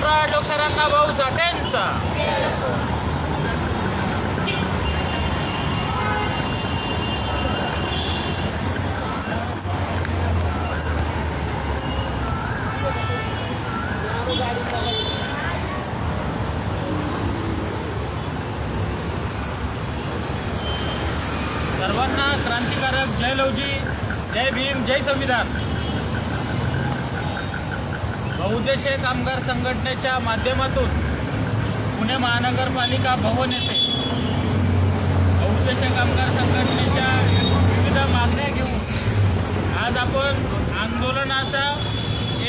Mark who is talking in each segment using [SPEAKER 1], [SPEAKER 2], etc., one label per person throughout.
[SPEAKER 1] सम्राट doctor Annabhau साठेंचा। सर्वांना क्रांतिकारक जय लवजी, जय भीम, जय संविधान। बहुउद्देशीय कामगार संघटनेच्या माध्यमातून पुणे महानगरपालिका भवन येथे बहुउद्देशीय कामगार संघटनेच्या विविध मागण्या घेऊन आज आपण आंदोलनाचा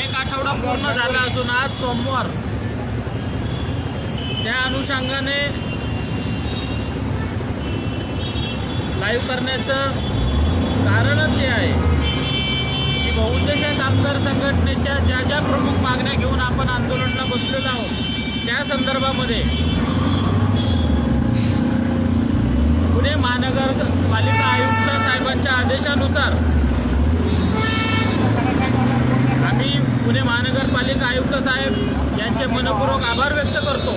[SPEAKER 1] एक आठवडा पूर्ण झाला असून आज सोमवार, त्या अनुषंगाने लाईव्ह करण्याचं कारणच ते आहे की बहुउद्देशीय कामगार संघटनेच्या ज्या ज्या प्रमुख मागण्या घेऊन आपण आंदोलनाला बसलेलो आहोत त्या संदर्भामध्ये पुणे महानगरपालिका आयुक्त साहेबांच्या आदेशानुसार आम्ही पुणे महानगरपालिका आयुक्त साहेब यांचे मनपूर्वक आभार व्यक्त करतो।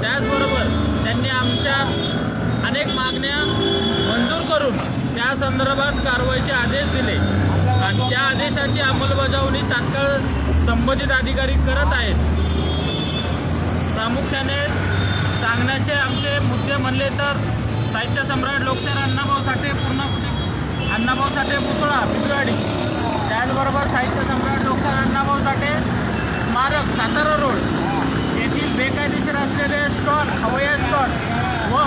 [SPEAKER 1] त्याचबरोबर त्यांनी आमच्या अनेक मागण्या मंजूर करून त्या संदर्भात कारवाईचे आदेश दिले आणि त्या आदेशाची अंमलबजावणी तात्काळ संबंधित अधिकारी करत आहेत। प्रामुख्याने सांगण्याचे आमचे मुद्दे म्हणले तर साहित्य सम्राट लोकशाहीर अण्णाभाऊ साठे अण्णाभाऊ साठे पुतळा बिबवेवाडी, त्याचबरोबर साहित्य सम्राट लोकशाहीर अण्णाभाऊ साठे स्मारक सातारा रोड येथील बेकायदेशीर असलेले स्टॉल, हवाई स्टॉल व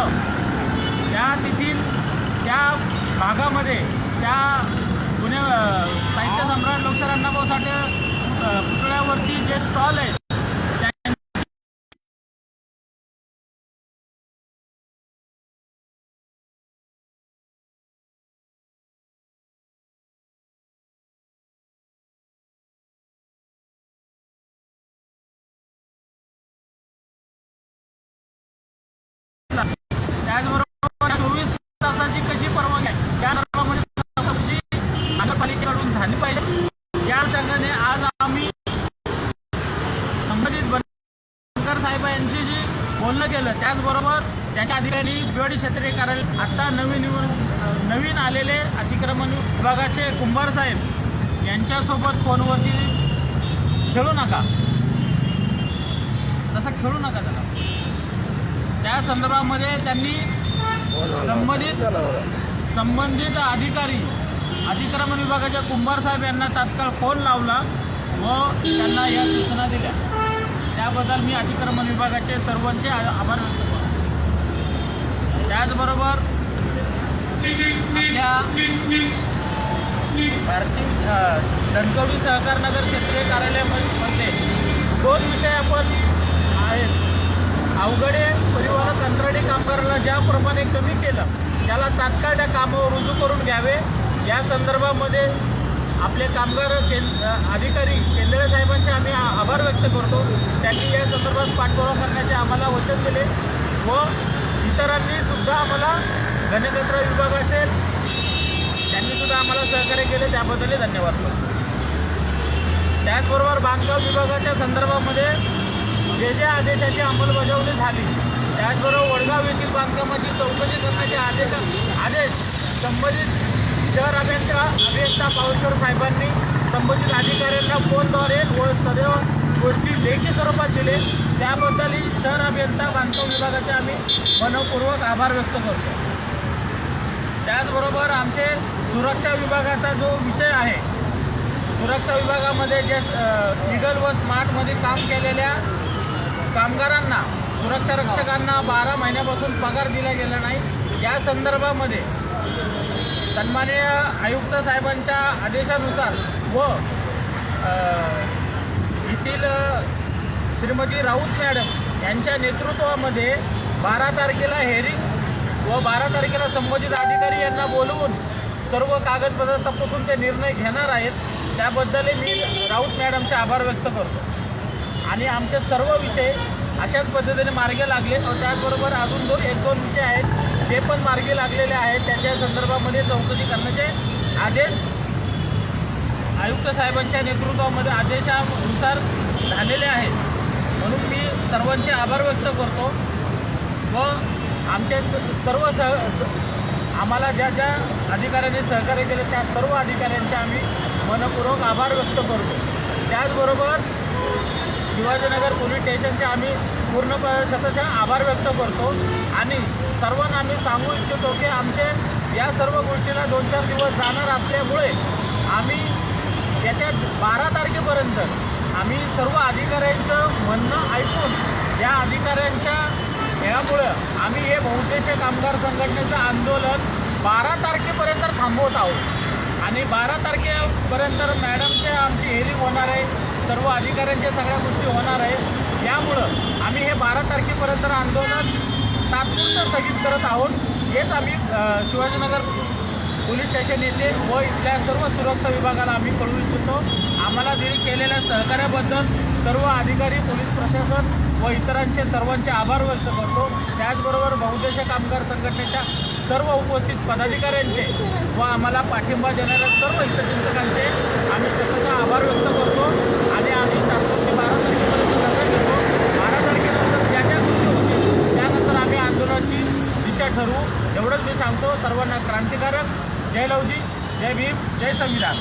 [SPEAKER 1] तेथील त्या भागामध्ये त्या पुणे साहित्य सम्राट लोकशाहीर अण्णाभाऊ साठे पुतळ्यावरती जे स्टॉल आहेत त्याचबरोबर 24 तासाची कशी परवानगी आहे त्या संदर्भामध्ये नगरपालिकेकडून झाली पाहिजे। या अनुषंगाने आज आम्ही संबंधित बनकर साहेब यांची जी बोलणं केलं, त्याचबरोबर त्यांच्या अधिकाऱ्यांनी बिबवेवाडी क्षेत्रीय कार्यालय आता नवीन आलेले अतिक्रमण विभागाचे कुंभार साहेब यांच्यासोबत फोनवरती खेळू नका, तसं खेळू नका त्याला, त्या संदर्भामध्ये त्यांनी संबंधित अधिकारी अतिक्रमण विभागाच्या कुंभार साहेब यांना तात्काळ फोन लावला व त्यांना या सूचना दिल्या। त्याबद्दल मी अतिक्रमण विभागाचे सर्वांचे आभार व्यक्त करतो। त्याचबरोबर आपल्या भारतीय धनकवडी सहकार नगर क्षेत्रीय कार्यालयामध्ये 2 विषय आपण आहेत। अवघडे परिवार कंत्राटी कामगाराला ज्याप्रमाणे कमी केलं त्याला तात्काळ त्या कामावर रुजू करून घ्यावे, या संदर्भामध्ये आपले कामगार अधिकारी केंद्रे साहेबांचे आम्ही आभार व्यक्त करतो। त्यांनी या संदर्भात पाठपुरावा करण्याचे आम्हाला वचन दिले व इतरांनी सुद्धा आम्हाला घनकचरा विभाग असेल त्यांनी सुद्धा आम्हाला सहकार्य केले, त्याबद्दल धन्यवाद करतो। त्याचबरोबर बांधकाम विभागाच्या संदर्भामध्ये जे आदेशाची अंमलबजावणी झाली, त्याचबरोबर वडगाव येथील बांधकामाची चौकशी करण्याचे आदेश संबंधित शहर अभियंता पावसकर साहेबांनी संबंधित अधिकाऱ्यांना फोनद्वारे व सर्व गोष्टी लेखी स्वरूपात दिले, त्याबद्दलही शहर अभियंता बांधकाम विभागाचे आम्ही मनपूर्वक आभार व्यक्त करतो। त्याचबरोबर आमचे सुरक्षा विभागाचा जो विषय आहे, सुरक्षा विभागामध्ये जे लीगल व स्मार्टमध्ये काम केलेल्या कामगारांना, सुरक्षा रक्षकांना 12 महिन्यापासून पगार दिला गेला नाही, या संदर्भामध्ये सन्माननीय आयुक्त साहेबांच्या आदेशानुसार व येथील श्रीमती राऊत मॅडम यांच्या नेतृत्वामध्ये 12 तारखेला हेअरिंग व 12 तारखेला संबंधित अधिकारी यांना बोलवून सर्व कागदपत्र तपासून ते निर्णय घेणार आहेत, त्याबद्दल मी राऊत मॅडमचे आभार व्यक्त करतो। आणि आमचे सर्व विषय अशाच पद्धतीने मार्गी लागले। त्याचबरोबर अजून 1-2 विषय आहेत ते पण मार्गी लागलेले आहेत, त्याच्या संदर्भामध्ये चौकशी करण्याचे आदेश आयुक्त साहेबांच्या नेतृत्वामध्ये आदेशानुसार झालेले आहेत। म्हणून मी सर्वांचे आभार व्यक्त करतो व आमचे आम्हाला ज्या ज्या अधिकाऱ्यांनी सहकार्य केले त्या सर्व अधिकाऱ्यांचे आम्ही मनपूर्वक आभार व्यक्त करतो. त्याचबरोबर शिवाजीनगर पोलीस स्टेशनचे आम्ही पूर्णपणे शतशः आभार व्यक्त करतो आणि सर्वांना आम्ही सांगू इच्छितो की आमचे या सर्व गोष्टीला 2-4 दिवस जाणार असल्यामुळे आम्ही येत्या 12 तारखेपर्यंत आम्ही सर्व अधिकाऱ्यांचं म्हणणं ऐकून या अधिकाऱ्यांच्या यामुळं आम्ही हे बहुउद्देशीय कामगार संघटनेचं आंदोलन 12 तारखेपर्यंत थांबवत आहोत आणि 12 तारखेपर्यंत मॅडमचे आमची हिअरिंग होणार आहे, सर्व अधिकाऱ्यांच्या सगळ्या गोष्टी होणार आहे. यामुळं आम्ही हे 12 तारखेपर्यंत आंदोलन तात्पुरतं स्थगित करत आहोत. हेच आम्ही शिवाजीनगर पोलीस स्टेशन येथे व इथल्या सर्व सुरक्षा विभागाला आम्ही कळवू इच्छितो. आम्हाला केलेल्या सहकार्याबद्दल सर्व अधिकारी, पोलीस प्रशासन व इतरांचे सर्वांचे आभार व्यक्त करतो. त्याचबरोबर बहुउद्देशीय कामगार संघटनेच्या सर्व उपस्थित पदाधिकाऱ्यांचे व आम्हाला पाठिंबा देणाऱ्या सर्व हितचिंतकांचे आम्ही शतशः आभार व्यक्त करतो आणि आम्ही तात्पुरती 12 तारखेपर्यंत रजा घेतो. 12 तारखेनंतर ज्या ज्या गोष्टी होतील त्यानंतर आम्ही आंदोलनाची दिशा ठरवू. एवढंच मी सांगतो. सर्वांना क्रांतिकारक जय लवजी, जय भीम, जय संविधान.